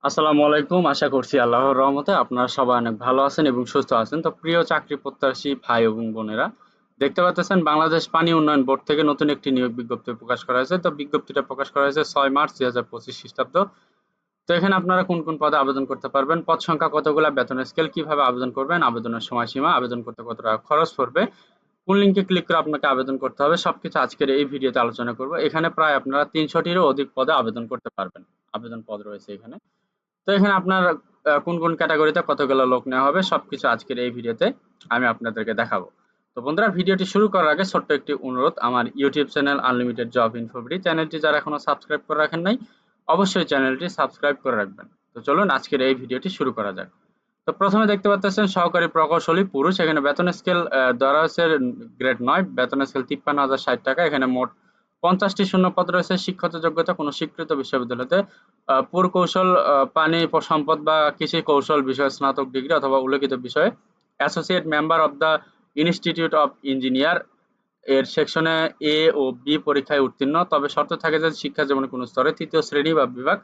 আসসালামু আলাইকুম। আশা করছি আল্লাহর রহমতে আপনারা সবাই অনেক ভালো আছেন এবং সুস্থ আছেন। তো প্রিয় চাকরি প্রত্যাশী ভাই এবং বোনেরা, দেখতে পাচ্ছেন বাংলাদেশ পানি উন্নয়ন বোর্ড থেকে নতুন একটি নিয়োগ বিজ্ঞপ্তি প্রকাশ করা হয়েছে। তো বিজ্ঞপ্তিটা প্রকাশ করা হয়েছে ৬ মার্চ ২০২৫ খ্রিস্টাব্দ। তো এখানে আপনারা কোন কোন পদে আবেদন করতে পারবেন, পদ সংখ্যা কতগুলা, বেতনের স্কেল, কিভাবে আবেদন করবেন, আবেদনের সময়সীমা, আবেদন করতে কত টাকা খরচ পড়বে, কোন লিঙ্কে ক্লিক করে আপনাকে আবেদন করতে হবে, সবকিছু আজকের এই ভিডিওতে আলোচনা করব। এখানে প্রায় আপনারা ৩০০টিরও অধিক পদে আবেদন করতে পারবেন। আবেদন পদ রয়েছে এখানে। তো এখানে আপনার কোন কোন ক্যাটাগরিতে কতগুলো লোক নেওয়া হবে সবকিছু আজকের এই ভিডিওতে আমি আপনাদেরকে দেখাবো। তো বন্ধুরা, ভিডিওটি শুরু করার আগে ছোট্ট একটি অনুরোধ, আমার YouTube channel unlimited job InfoBD চ্যানেলটি যারা এখনো সাবস্ক্রাইব করে রাখেন নাই, অবশ্যই চ্যানেলটি সাবস্ক্রাইব করে রাখবেন। তো চলুন আজকের এই ভিডিওটি শুরু করা যাক। তো প্রথমে দেখতে পাচ্ছেন সহকারী প্রকৌশলী পুরুষ। এখানে বেতন স্কেল ধরা হয়েছে গ্রেড ৯, বেতন স্কেল ৫৩,০৬০ টাকা। এখানে মোট ৫০টি শূন্যপদ রয়েছে। শিক্ষাগত যোগ্যতা কোনো স্বীকৃত বিশ্ববিদ্যালয়তে পুরকৌশল, পানি সম্পদ বা কৃষি কৌশল বিষয়ে স্নাতক ডিগ্রি অথবা উল্লেখিত বিষয়ে associate member of the institute of engineer এর সেকশনে এ ও বি পরীক্ষায় উত্তীর্ণ। তবে শর্ত থাকে যে শিক্ষা জীবনের কোনো স্তরে তৃতীয় শ্রেণী বা বিভাগ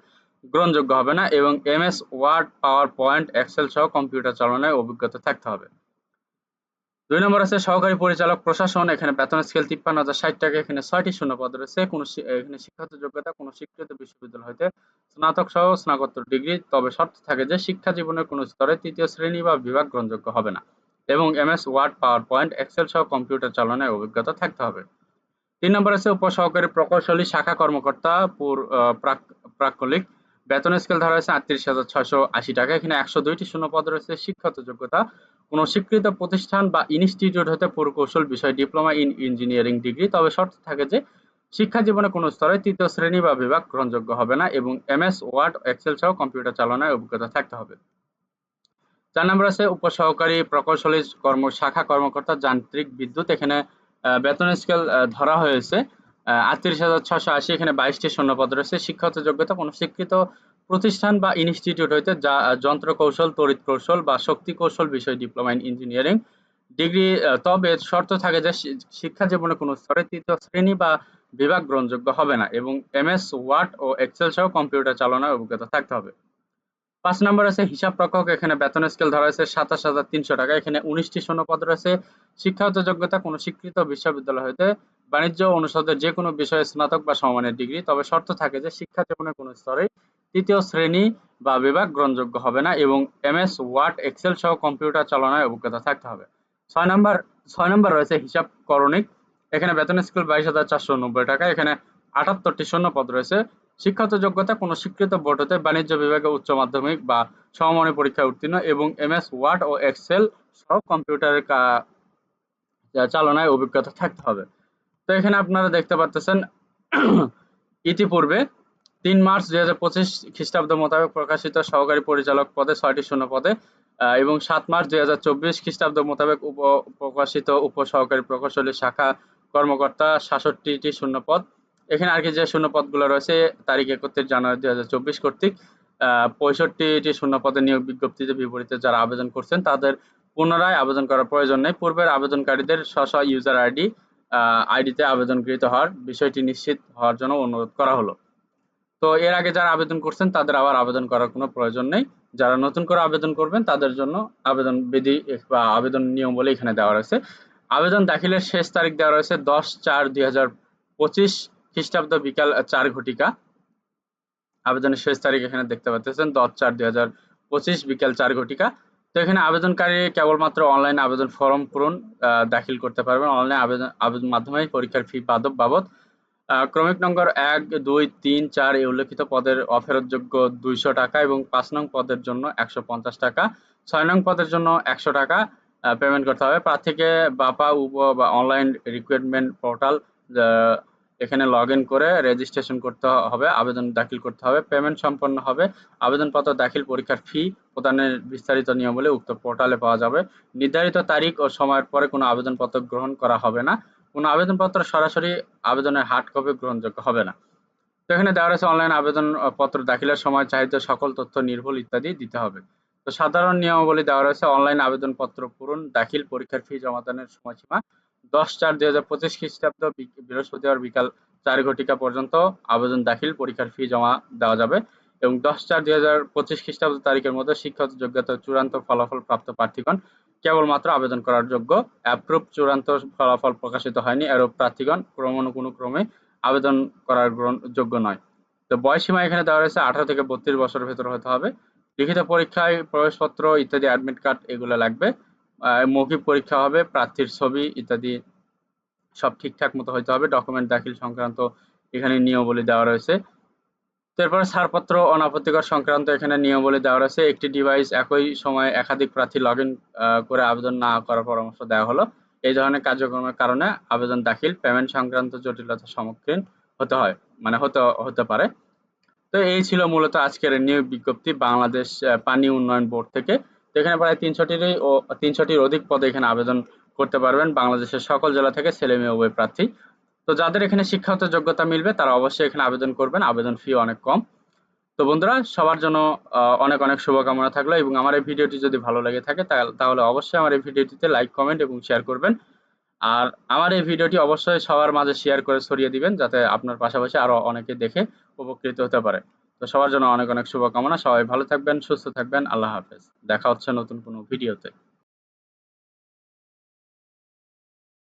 গ্রহণযোগ্য হবে না এবং MS Word, PowerPoint, Excel সহ কম্পিউটার চালনায় অভিজ্ঞতা থাকতে হবে। ২ নম্বর আছে সহকারী পরিচালক প্রশাসন। এখানে বেতন স্কেল ৫৩,০৬০ টাকা। এখানে ৬টি শূন্যপদ রয়েছে। এখানে শিক্ষাগত যোগ্যতা কোনো স্বীকৃত বিশ্ববিদ্যালয় হইতে স্নাতক সহ স্নাতকোত্তর ডিগ্রি। তবে শর্ত থাকে যে শিক্ষা জীবনের কোনো স্তরে তৃতীয় শ্রেণী বা বিভাগ গ্রহণযোগ্য হবে না এবং MS Word, PowerPoint, Excel সহ কম্পিউটার চালনায় অভিজ্ঞতা থাকতে হবে। ৩ নম্বর আছে উপসহকারী প্রকৌশলী শাখা কর্মকর্তা প্রাক্কলিক। বেতন স্কেল ধরা হয়েছে ৩৮,৬৮০ টাকা। এখানে ১০২টি শূন্যপদ রয়েছে। শিক্ষাগত যোগ্যতা কোনো স্বীকৃত প্রতিষ্ঠান বা ইনস্টিটিউট হতে পুরকৌশল বিষয়ে ডিপ্লোমা ইন ইঞ্জিনিয়ারিং ডিগ্রি। তবে শর্ত থাকে যে শিক্ষা জীবনে কোনো স্তরে তৃতীয় শ্রেণী বা বিভাগ গ্রহণযোগ্য হবে না এবং এমএস ওয়ার্ড, এক্সেল সহ কম্পিউটার চালনায় অভিজ্ঞতা থাকতে হবে। ৪ নম্বর আছে উপসহকারী প্রকৌশলী শাখা কর্মকর্তা যান্ত্রিক বিদ্যুৎ। এখানে বেতন স্কেল ধরা হয়েছে ৩৮,৬৮০। এখানে ২২টি শূন্যপদ রয়েছে। শিক্ষাগত যোগ্যতা কোনো স্বীকৃত প্রতিষ্ঠান বা ইনস্টিটিউট হইতে যা যন্ত্র কৌশল, তড়িৎ কৌশল বা শক্তি কৌশল বিষয়ে ডিপ্লোমা ইন ইঞ্জিনিয়ারিং ডিগ্রি। তবে শর্ত থাকে যে শিক্ষা জীবনে কোনো স্তরে তৃতীয় শ্রেণী বা বিভাগ গ্রহণযোগ্য হবে না এবং এমএস ওয়ার্ড ও এক্সেল সহ কম্পিউটার চালানোর অভিজ্ঞতা থাকতে হবে। ৫ নম্বর আছে হিসাব রক্ষক। এখানে বেতন স্কেল ধরা হয়েছে ২৭,৩০০ টাকা। এখানে ১৯টি শূন্যপদ রয়েছে। শিক্ষাগত যোগ্যতা কোনো স্বীকৃত বিশ্ববিদ্যালয় হইতে বাণিজ্য অনুষদের যে কোনো বিষয়ে স্নাতক বা সমমানের ডিগ্রি। তবে শর্ত থাকে যে শিক্ষা জীবনের কোনো স্তরে তৃতীয় শ্রেণী বা বিভাগ গ্রহণযোগ্য হবে না এবং এমএস ওয়ার্ড, এক্সেল সহ কম্পিউটার চালানোর অভিজ্ঞতা থাকতে হবে। ৬ নম্বর ৬ নম্বর রয়েছে হিসাব করণিক। এখানে বেতন স্কেল ২২,৪৯০ টাকা। এখানে ৭৮টি শূন্যপদ রয়েছে। শিক্ষাগত যোগ্যতা কোনো স্বীকৃত বোর্ড হতে বাণিজ্য বিভাগে উচ্চ মাধ্যমিক বা সমমানের পরীক্ষায় উত্তীর্ণ এবং এমএস ওয়ার্ড ও এক্সেল সহ কম্পিউটারের চালনায় অভিজ্ঞতা থাকতে হবে। তো এখানে আপনারা দেখতে পাচ্ছেন ইতিপূর্বে ৩ মার্চ ২০২৫ খ্রিস্টাব্দ মোতাবেক প্রকাশিত সহকারী পরিচালক পদে ৬টি শূন্যপদে এবং ৭ মার্চ ২০২৪ খ্রিস্টাব্দ মোতাবেক প্রকাশিত উপসহকারী প্রকৌশলী শাখা কর্মকর্তা ৬৭টি শূন্যপদ। এখানে আর কি যে শূন্যপদগুলো রয়েছে তারিখ ৩১ জানুয়ারি ২০২৪ কর্তৃক ৬৫টি শূন্যপদে নিয়োগ বিজ্ঞপ্তিতে বিপরীতে যারা আবেদন করছেন তাদের পুনরায় আবেদন করার প্রয়োজন নেই। পূর্বের আবেদনকারীদের স্ব ইউজার আইডিতে আবেদন গৃহীত হওয়ার বিষয়টি নিশ্চিত হওয়ার জন্য অনুরোধ করা হলো। তো এর আগে যারা আবেদন করছেন তাদের আবার আবেদন করার কোনো প্রয়োজন নেই। যারা নতুন করে আবেদন করবেন তাদের জন্য আবেদন বিধি বা আবেদন নিয়ম বলে এখানে দেওয়া রয়েছে। আবেদন দাখিলের শেষ তারিখ দেওয়া রয়েছে ১০/৪/২০২৫ খ্রিস্টাব্দ বিকাল ৪ ঘটিকা। আবেদনের শেষ তারিখ এখানে দেখতে পাচ্ছেন ১০/৪/২০২৫ বিকাল ৪ ঘটিকা। তো এখানে আবেদনকারী কেবলমাত্র অনলাইন আবেদন ফরম পূরণ দাখিল করতে পারবেন। অনলাইন আবেদন মাধ্যমে পরীক্ষার ফি বাবদ ক্রমিক নম্বর ১, ২, ৩, ৪ এ উল্লেখিত পদের অফেরতযোগ্য ২০০ টাকা এবং ৫ নং পদের জন্য ১৫০ টাকা, ৬ নং পদের জন্য ১০০ টাকা পেমেন্ট করতে হবে। প্রার্থীকে বাপা বা অনলাইন রিক্রুটমেন্ট পোর্টাল আ এখানে লগইন করে রেজিস্ট্রেশন করতে হবে, আবেদন দাখিল করতে হবে। পেমেন্ট সম্পন্ন হবে। আবেদনপত্র দাখিল, পরীক্ষার ফি প্রদানের বিস্তারিত নিয়মাবলী উক্ত পোর্টালে পাওয়া যাবে। নির্ধারিত তারিখ ও সময়ের পরে কোনো আবেদনপত্র গ্রহণ করা হবে না। কোনো আবেদনপত্র সরাসরি আবেদনের হার্ড কপি গ্রহণযোগ্য হবে না। তো এখানে দেওয়া রয়েছে অনলাইন আবেদন পত্র দাখিলের সময় চাহিত সকল তথ্য নির্ভুল ইত্যাদি দিতে হবে। তো সাধারণ নিয়মাবলী দেওয়া রয়েছে অনলাইন আবেদনপত্র পূরণ, দাখিল, পরীক্ষার ফি জমাদানের সময়সীমা ১০/৪/২০২৫ খ্রিস্টাব্দ বৃহস্পতিবার বিকাল ৪ ঘটিকা পর্যন্ত আবেদন দাখিল, পরীক্ষার ফি জমা দেওয়া যাবে এবং 10/4/2025 খ্রিস্টাব্দ তারিখের মধ্যে শিক্ষাগত যোগ্যতার চূড়ান্ত ফলাফল প্রাপ্ত প্রার্থীগণ কেবলমাত্র আবেদন করার যোগ্য। অ্যাপ্রুভ চূড়ান্ত ফলাফল প্রকাশিত হয়নি, এরূপ প্রার্থীগণ কোনো ক্রমে আবেদন করার যোগ্য নয়। তো বয়সসীমা এখানে দেওয়া রয়েছে 18 থেকে 32 বছরের ভেতরে হতে হবে। লিখিত পরীক্ষায় প্রবেশপত্র ইত্যাদি অ্যাডমিট কার্ড এগুলো লাগবে। মৌখিক পরীক্ষা হবে, প্রার্থীর ছবি ইত্যাদি সব ঠিকঠাক মতো হইতে হবে। ডকুমেন্ট দাখিল সংক্রান্ত এখানে নিয়মাবলী দেওয়া রয়েছে। তারপরে ছাড়পত্র অনাপত্তিকর সংক্রান্ত এখানে নিয়মাবলী দেওয়া রয়েছে। একটি ডিভাইস একই সময়ে একাধিক প্রার্থী লগইন করে আবেদন না করার পরামর্শ দেওয়া হলো। এই ধরনের কার্যক্রমের কারণে আবেদন দাখিল পেমেন্ট সংক্রান্ত জটিলতার সম্মুখীন হতে হয়, মানে হতে পারে। তো এই ছিল মূলত আজকের নিয়োগ বিজ্ঞপ্তি বাংলাদেশ পানি উন্নয়ন বোর্ড থেকে। তো এখানে প্রায় 300টির অধিক পদে এখানে আবেদন করতে পারবেন বাংলাদেশের সকল জেলা থেকে ছেলে মেয়ে উভয় প্রার্থী। তো যাদের এখানে শিক্ষাগত যোগ্যতা মিলবে তারা অবশ্যই এখানে আবেদন করবেন। আবেদন ফি অনেক কম। তো বন্ধুরা, সবার জন্য অনেক অনেক শুভকামনা থাকলো এবং আমার এই ভিডিওটি যদি ভালো লেগে থাকে তাহলে অবশ্যই আমার এই ভিডিওটিতে লাইক, কমেন্ট এবং শেয়ার করবেন। আর আমার এই ভিডিওটি অবশ্যই সবার মাঝে শেয়ার করে ছড়িয়ে দিবেন, যাতে আপনার পাশাপাশি আরো অনেকে দেখে উপকৃত হতে পারে। তো সবার জন্য অনেক অনেক শুভকামনা। সবাই ভালো থাকবেন, সুস্থ থাকবেন। আল্লাহ হাফেজ। দেখা হচ্ছে নতুন কোনো ভিডিওতে।